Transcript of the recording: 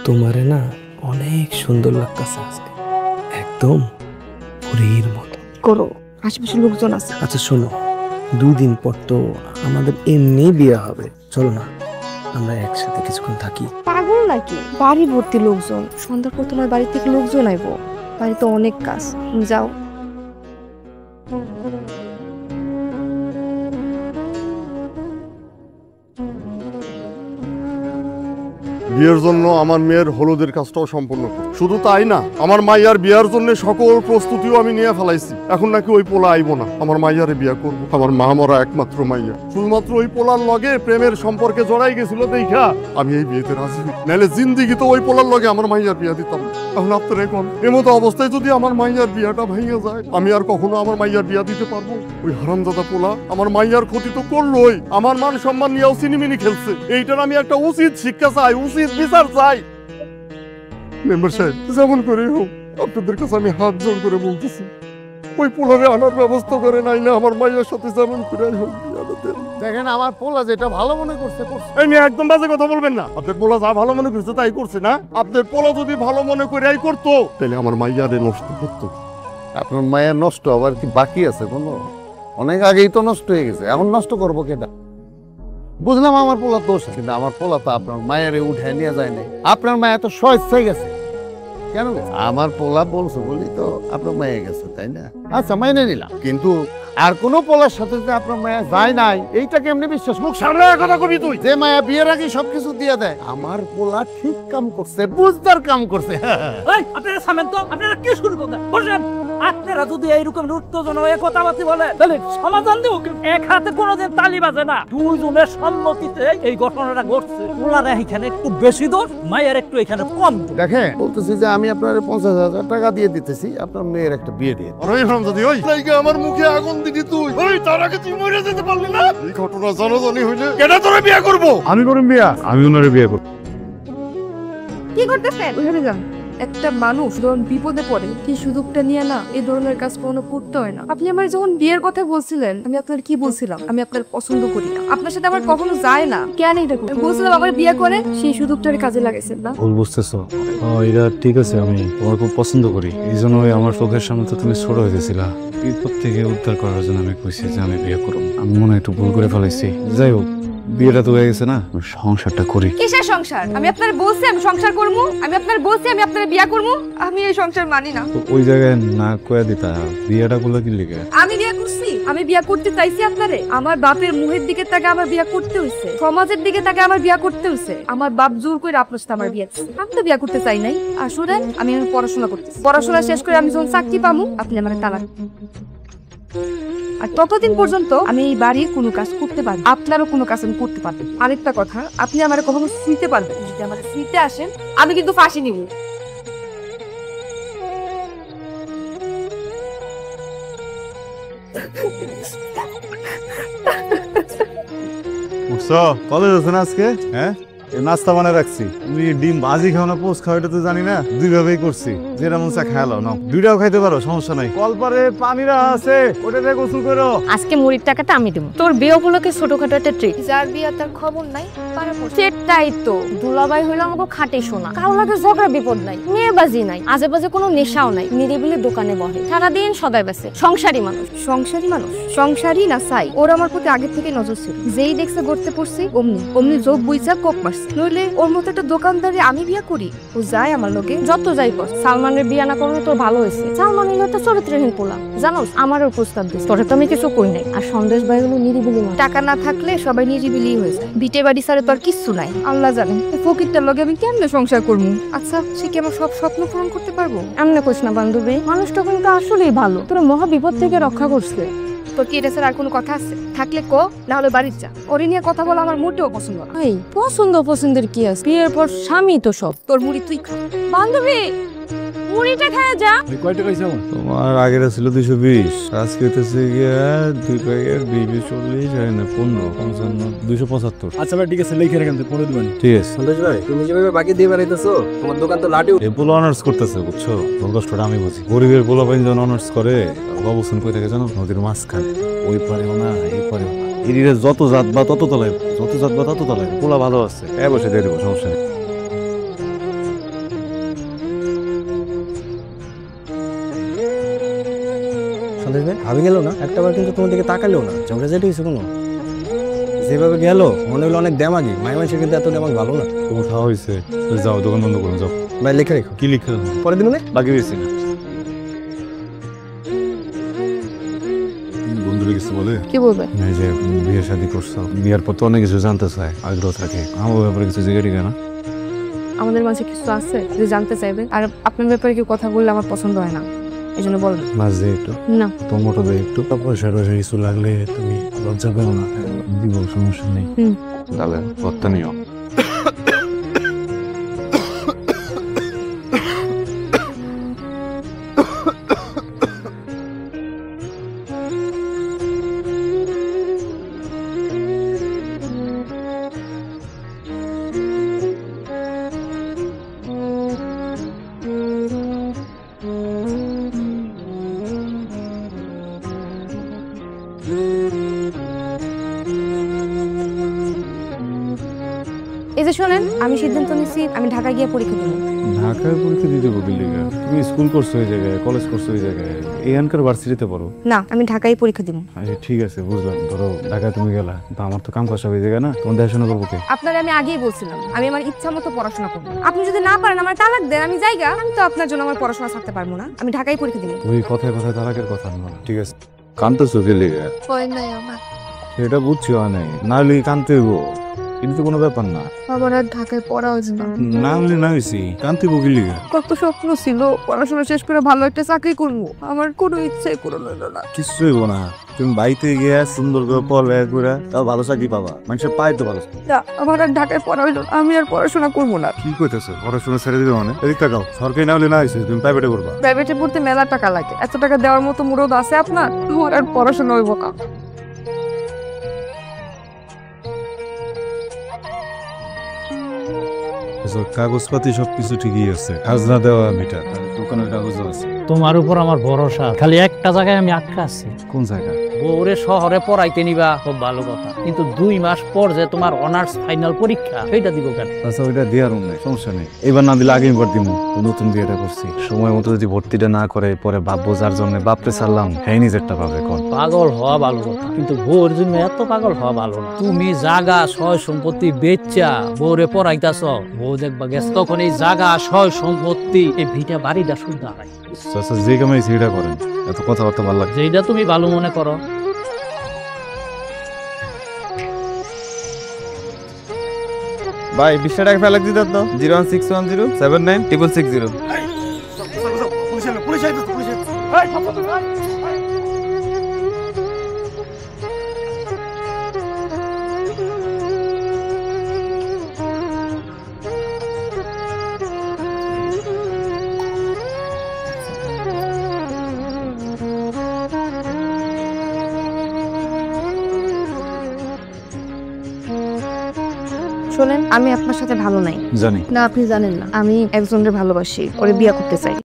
তোমারে না অনেক সুন্দর লাগতেছে আজকে, একদম পরীর মতো। করো, আশেপাশে লোকজন আছে। আচ্ছা শোনো, 2 দিন পর তো আমাদের এমনি বিয়ে হবে, চলো না আমরা একসাথে কিছুক্ষণ থাকি। পাগল নাকি? বাড়ি ভর্তি লোকজন, সন্ধ্যার পর তোমার বাড়ি থেকে লোকজন আইবো। বাড়িতে অনেক কাজ, যাও। বিয়ের জন্য আমার মেয়ের হলুদের কাজটাও সম্পূর্ণ করি। শুধু তাই না, আমার মাইয়ার বিয়ার জন্য সকল প্রস্তুতিও আমি নিয়ে ফেলাইছি। এখন নাকি ওই পোলা আইবো না, আমার মাইয়ারে বিয়া করব। আমার মা মরা একমাত্র মাইয়া, শুধুমাত্র ওই পোলার লগে প্রেমের সম্পর্কে জড়াই গেছিল দেখা আমি এই বিয়েতে রাজি হই। নাহলে জিন্দিগি তো ওই পোলার লগে আমার মাইয়ার বিয়া দিতাম না। এখন আপনার এখন এমতো অবস্থায় যদি আমার মাইয়ার বিয়াটা ভেঙে যায়, আমি আর কখনো আমার মাইয়ার বিয়া দিতে পারবো? ওই হারামজাদা পোলা আমার মাইয়ার ক্ষতি তো করলোই, আমার মান সম্মান নিয়েও সিনিমিনি খেলছে। এইটার আমি একটা উচিত শিক্ষা চাই, উচিত বিচার চাই। মেম্বার সাহেব, যেমন করে হোক আপনাদের কাছে আমি হাত জোড় করে বলতেছি, ওই পোলারে আনার ব্যবস্থা করে, নাই না আমার মাইয়ার সাথে যেমন করে হোক বিয়াটা দেন। দেখেন আমার পোলা যেটা ভালো মনে করছে করছে। এই নিয়ে একদম বাজে কথা বলবেন না। আপনার পোলা যা ভালো মনে করছে তাই করছে না? আপনার পোলা যদি ভালো মনে করে করতো তাহলে আমার মাইয়ারে নষ্ট করতো। আপনার মায়ের নষ্ট আবার কি বাকি আছে কোনো? অনেক আগেই তো নষ্ট হয়ে গেছে, এখন নষ্ট করবো কেটা? বুঝলাম আমার পোলা দোষ, কিন্তু আমার পোলা তো আপনার মায়ের উঠে নিয়ে যায় নাই। আপনার মায়ের তো স্বেচ্ছায় গেছে। কেন আমার পোলা বলছো বলি তো আপনার মায়ে গেছে, তাই না? আচ্ছা মাইনে নিলাম, কিন্তু আর কোন পোলার সাথে যে আপনার মায়া যায় নাই এইটা কেমনি বিশ্বাস? মুখ সামনে কথা কবি তুই। যে মায়া বিয়ের আগে সবকিছু দিয়ে দেয়, আমার পোলা ঠিক কাম করছে, বুঝদার কাম করছে। আপনারা সামেন তো, আপনারা কি শুরু করতেন? বসেন। আপনারা যদি এইরকম উত্তেজনা হয়ে কথাবার্তা বলে তাহলে সমাধান দেব। এক হাতে কোনোদিন তালি বাজে না, দুইজনের সম্মতিতে এই ঘটনাটা ঘটছে। ওনারা এখানে একটু বেশি দোষ, মায়ের একটু এখানে কম। দেখেন বলতেছি যে আমি আপনার 50,000 টাকা দিয়ে দিতেছি, আপনার মেয়ের একটা বিয়ে দিয়ে। আমার মুখে আগুন দিদি তুই, ওই তার আগে তুই মরে যেতে পারলি না? এই ঘটনা জানাজানি হইলে কেডা তোরে বিয়ে করবো? আমি করুন বিয়া, আমি ওনারে বিয়ে করব। কি করতেছেন? ওখানে যান। একটা মানুষ যখন বিপদে পড়ে সেই সুযোগটা নিয়ে না এই ধরনের কাজ কখনো করতে হয় না। আপনি আমার যখন বিয়ের কথা বলছিলেন, আমি আপনার কি বলছিলাম? আমি আপনার পছন্দ করি না, আপনার সাথে আমার কখনো যায় না। কেন এটা বলছিলাম? আমার বিয়ে করে সেই সুযোগটার কাজে লাগাইছেন না? ভুল বুঝতেছো। এটা ঠিক আছে, আমি তোমার খুব পছন্দ করি, এই জন্যই আমার চোখের সামনে তো তুমি ছোট হয়ে গেছিলা। বিপদ থেকে উদ্ধার করার জন্য আমি কইছি যে আমি বিয়ে করব। আমি মনে হয় একটু ভুল করে ফেলাইছি। যাই হোক, বিয়েটা তো হয়ে গেছে না, সংসারটা করি। কিসের সংসার? আমি আপনার বলছি আমি সংসার করবো, আমি আপনার বলছি আমি আপনার বিয়ে করবো। আমি এই সংসার মানি না। ওই জায়গায় না কয়া দিতা, বিয়েটা করলে কি লিখে? আমি বিয়ে করছি, আমি বিয়ে করতে চাইছি আপনারে। আমার বাপের মুহের দিকে তাকে আমার বিয়ে করতে হইছে, সমাজের দিকে তাকে আমার বিয়ে করতে হইছে। আমার বাপ জোর করে আপনার সাথে আমার বিয়ে দিচ্ছে। আমি তো বিয়ে করতে চাই নাই। আসলে আমি পড়াশোনা করতেছি, পড়াশোনা শেষ করে আমি যখন চাকরি পাবো আপনি আমার তালাক। আর ততদিন পর্যন্ত আমি এই বাড়ির কোনো কাজ করতে পারবো, আপনারও কোনো কাজ আমি করতে পারবো। আরেকটা কথা, আপনি আমার কখনো শুইতে পারবেন, যদি আমার শুইতে আসেন আমি কিন্তু ফাঁসি নিব। উঠছো? কলেজ আছে না আজকে? হ্যাঁ, নাস্তা বানায় রাখছি। তুমি ডিম ভাজি খাও না পোস্ট খাও এটা তো জানি না, দুইভাবেই করছি। যেটা মন চা খাওয়ালো নাও, দুইটাও খাইতে পারো, সমস্যা নাই। কলপারে পানিরা আছে, ওটাতে গোসল করো। আজকে মুড়ির টাকাটা আমি দেবো। তোর বিয়ে উপলক্ষে ছোটখাটো একটা ট্রিট। যার বিয়ে তার খবর নাই, সেটাই তো। দুলাভাই হইলো আমাকে খাটে শোনা, কারো লাগে ঝগড়া বিপদ নাই, মেয়েবাজি নাই, আজে বাজে কোনো নেশাও নাই, নিরিবিলি দোকানে বহে, সারাদিন সদাই বেসে। সংসারী মানুষ। সংসারী মানুষ? সংসারী না চাই। ওর আমার প্রতি আগের থেকে নজর ছিল, যেই দেখছে গড়তে পড়ছি অমনি অমনি যোগ বুঝা কোপ মারছে। নইলে ওর মতো একটা দোকানদারে আমি বিয়ে করি? ও যায় আমার লোকে, যত যাই কর। সালমানের বিয়ে না করলে তোর ভালো হয়েছে। সালমান হলো তো চরিত্রহীন পোলা, জানোস? আমারও প্রস্তাব দিস, তোরে তো আমি কিছু কই নাই। আর সন্দেশ ভাই হলো নিরিবিলি মানুষ। টাকা না থাকলে সবাই নিরিবিলি হয়ে যায়, বিটে বাড়ি ছাড়ে তো আর কিচ্ছু নাই। আল্লাহ জানেন এই ফকিরটার লগে আমি কেমনে সংসার করবো। আচ্ছা সে কি আমার সব স্বপ্ন পূরণ করতে পারবো? এমনি কইস না বান্ধবী, মানুষটা কিন্তু আসলেই ভালো, তোর মহা বিপদ থেকে রক্ষা করছে। তোর কি এটা স্যার আর কোনো কথা আছে? থাকলে কো, না হলে বাড়ির যা। ওরে নিয়ে কথা বলা আমার মোটেও পছন্দ না। এই পছন্দের কি আছে? বিয়ের পর স্বামী তো সব। তোর মুড়ি তুই খা। বান্ধবী মুড়িটা খায় যা। কয়টা খাইছো? তোমার আগের ছিল 220, আজকে হইতেছে গিয়া 2 প্যাকেট 20, 40, 15, 55, 275। আচ্ছা ভাই ঠিক আছে, লিখে রাখেন, পরে দিবেন। ঠিক আছে সন্তোষ ভাই, তুমি যেভাবে বাকি দিয়ে বেড়াইতেছো তোমার দোকান তো লাটে। এই পোলা অনার্স করতেছে, বুঝছো? তোর কষ্টটা আমি বুঝি। গরিবের পোলা পাইন যখন অনার্স করে, অবস্থান করে থাকে জানো, নদীর মাঝখানে। ওই পারেও না এই পারেও না, এরিরে যত জাত বা তত তলায়, যত জাত বা তত তলায়। পোলা ভালো আছে, বসে দিয়ে দেবো, সমস্যা নেই। সন্দেশ ভাই ভাবি গেল না একটা বার কিন্তু তোমার দিকে তাকালেও না ঝগড়া যেটা হয়েছে কোনো যেভাবে গেল মনে হলো অনেক দেমাগি মাই মানুষের কিন্তু এত দেমাগ ভালো না। তোমার খাওয়া হয়েছে যাও দোকান বন্ধ করুন যাও। ভাই লেখা রেখো কি লিখে পরের দিন বাকি হয়েছে না বন্ধুরা কিছু বলে কি বলবে? এই যে বিয়ে শাদী করছো বিয়ের পর তো অনেক কিছু জানতে চায় আগ্রহ থাকে আমার ব্যাপারে কিছু জিজ্ঞাসা করে না আমাদের মাঝে কিছু আছে যে জানতে চাইবে, আর আপনার ব্যাপারে কেউ কথা বললে আমার পছন্দ হয় না, এই জন্য বলবেন মাছ দিয়ে একটু না। টমেটো দিয়ে একটু পয়সা টয়সা কিছু লাগলে তুমি লজ্জা পেও না দিব সমস্যা নেই। তাহলে ভর্তা নিও। এই যে শোনেন, আমি সিদ্ধান্ত নিচ্ছি আমি ঢাকা গিয়ে পরীক্ষা দেবো। ঢাকায় পরীক্ষা দিতে হবে বিল্ডিং তুমি স্কুল করছো ওই জায়গায় কলেজ করছো ওই জায়গায় এখানকার ভার্সিটিতে পড়ো না, আমি ঢাকায় পরীক্ষা দেবো। আচ্ছা ঠিক আছে বুঝলাম ধরো ঢাকায় তুমি গেলা তো আমার তো কাম কাজ হয়ে জায়গা না তোমার দেখাশোনা করবো কে? আপনার আমি আগেই বলছিলাম আমি আমার ইচ্ছা মতো পড়াশোনা করবো। আপনি যদি না পারেন আমার তালাক দেন, আমি যাইগা, আমি তো আপনার জন্য আমার পড়াশোনা ছাড়তে পারবো না। আমি ঢাকায় পরীক্ষা দেবো। তুই কথায় কথায় তালাকের কথা না ঠিক আছে কানতেছো কে লেগে এটা বুঝছি অনেক না হলে কানতে হইব কিন্তু কোনো ব্যাপার না আমার আর ঢাকায় পড়া হয়েছে না। না হলে না হয়েছি কানতে বকি লেগে কত স্বপ্ন ছিল পড়াশোনা শেষ করে ভালো একটা চাকরি করবো, আমার কোনো ইচ্ছাই পূরণ হলো না। কিছু হইব না তুমি বাড়িতে গিয়ে সুন্দর করে পড়ালেখা করে তাও ভালো চাকরি পাবা মানুষের পায় তো ভালো। না, আমার আর ঢাকায় পড়া হইলো না, আমি আর পড়াশোনা করবো না। কি কইতেছো পড়াশোনা ছেড়ে দিবে মানে এদিক তাকাও সরকারি না হলে না হয়েছে তুমি প্রাইভেটে করবা। প্রাইভেটে পড়তে মেলা টাকা লাগে, এত টাকা দেওয়ার মতো মুরদ আছে আপনার? আমার আর পড়াশোনা হইব না। কাগজপাতি সবকিছু ঠিকই আছে খাজনা দেওয়া মিটার দোকানের কাগজও আছে। তোমার উপর আমার ভরসা, খালি একটা জায়গায় আমি আটকা আছি। কোন জায়গা? বউরে শহরে পড়াইতে নিবা খুব ভালো কথা, কিন্তু 2 মাস পর যে তোমার অনার্স ফাইনাল পরীক্ষা সেটা দিব কেন? আচ্ছা ওইটা দেওয়ার নাই সমস্যা নেই, এবার না দিলে আগে এবার দিব। নতুন বিয়েটা করছি সময় মতো যদি ভর্তিটা না করে পরে ভাববো যার জন্য বাপরে ছাড়লাম হ্যাঁ নিজেরটা পাবে কোন। পাগল হওয়া ভালো কথা, কিন্তু বউর জন্য এত পাগল হওয়া ভালো না। তুমি জাগা সয় সম্পত্তি বেচা বউরে পড়াইতাছ, বউ দেখবা গেছ তখন এই জাগা সয় সম্পত্তি এই ভিটা বাড়িটা শুদ্ধ হয়। আচ্ছা যে কামাই সেটা করেন এত কথাবার্তা ভালো লাগে যেটা তুমি ভালো মনে করো। ভাই 20 টাকা ফেলা দিতে তো 01610796660। শোনেন, আমি আপনার সাথে ভালো নাই। জানি না, আপনি জানেন না, আমি একজনের ভালোবাসি, ওরে বিয়ে করতে চাই।